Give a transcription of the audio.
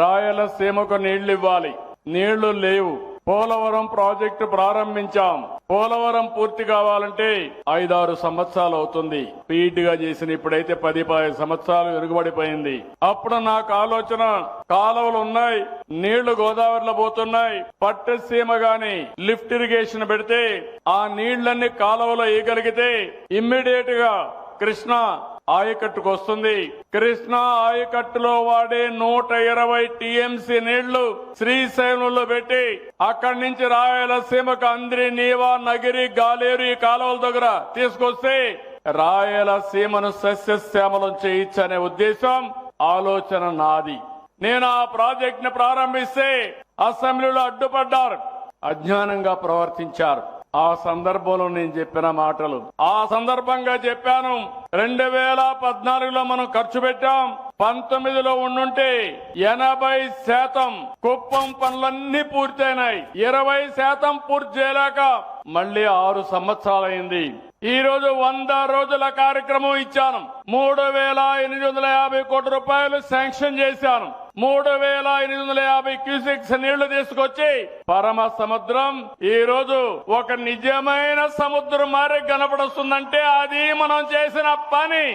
రాయలసీమకు నీళ్లు ఇవ్వాలి, నీళ్లు లేవు. పోలవరం ప్రాజెక్టు ప్రారంభించాం. పోలవరం పూర్తి కావాలంటే 5-6 సంవత్సరాలు అవుతుంది. స్పీడ్ గా చేసిన ఇప్పుడైతే 10-15 సంవత్సరాలు వెనుకబడిపోయింది. అప్పుడు నాకు ఆలోచన, కాలువలు ఉన్నాయి, నీళ్లు గోదావరిలో పోతున్నాయి, పట్టసీమ గాని లిఫ్ట్ ఇరిగేషన్ పెడితే ఆ నీళ్లన్నీ కాలువలో వేయగలిగితే ఇమ్మీడియట్ గా కృష్ణా ఆయకట్టుకు వస్తుంది. కృష్ణా ఆయకట్టులో వాడే 120 టీఎంసీ నీళ్లు శ్రీశైలంలో పెట్టి అక్కడి నుంచి రాయలసీమకు అంద్రి, నీవా, నగిరి, గాలేరు ఈ కాలువల దగ్గర తీసుకొస్తే రాయలసీమను సస్యశ్యామలం చేయించనే ఉద్దేశం, ఆలోచన నాది. నేను ఆ ప్రాజెక్ట్ ని ప్రారంభిస్తే అసెంబ్లీలో అడ్డుపడ్డారు, అజ్ఞానంగా ప్రవర్తించారు. ఆ సందర్భంలో నేను చెప్పిన మాటలు, ఆ సందర్భంగా చెప్పాను. 2014లో మనం ఖర్చు పెట్టాం, 19లో ఉండుంటే 80% కుప్పం పనులన్నీ పూర్తయినాయి. 20% పూర్తి చేయలేక మళ్లీ 6 సంవత్సరాలైంది. ఈ రోజు 100 రోజుల కార్యక్రమం ఇచ్చాను. 3,850 కోట్ల రూపాయలు శాంక్షన్ చేశాను. 3,850 క్యూసెక్స్ నీళ్లు తీసుకొచ్చి పరమ సముద్రం ఈ రోజు ఒక నిజమైన సముద్రం మారే కనపడుతుందంటే అది మనం చేసిన పని.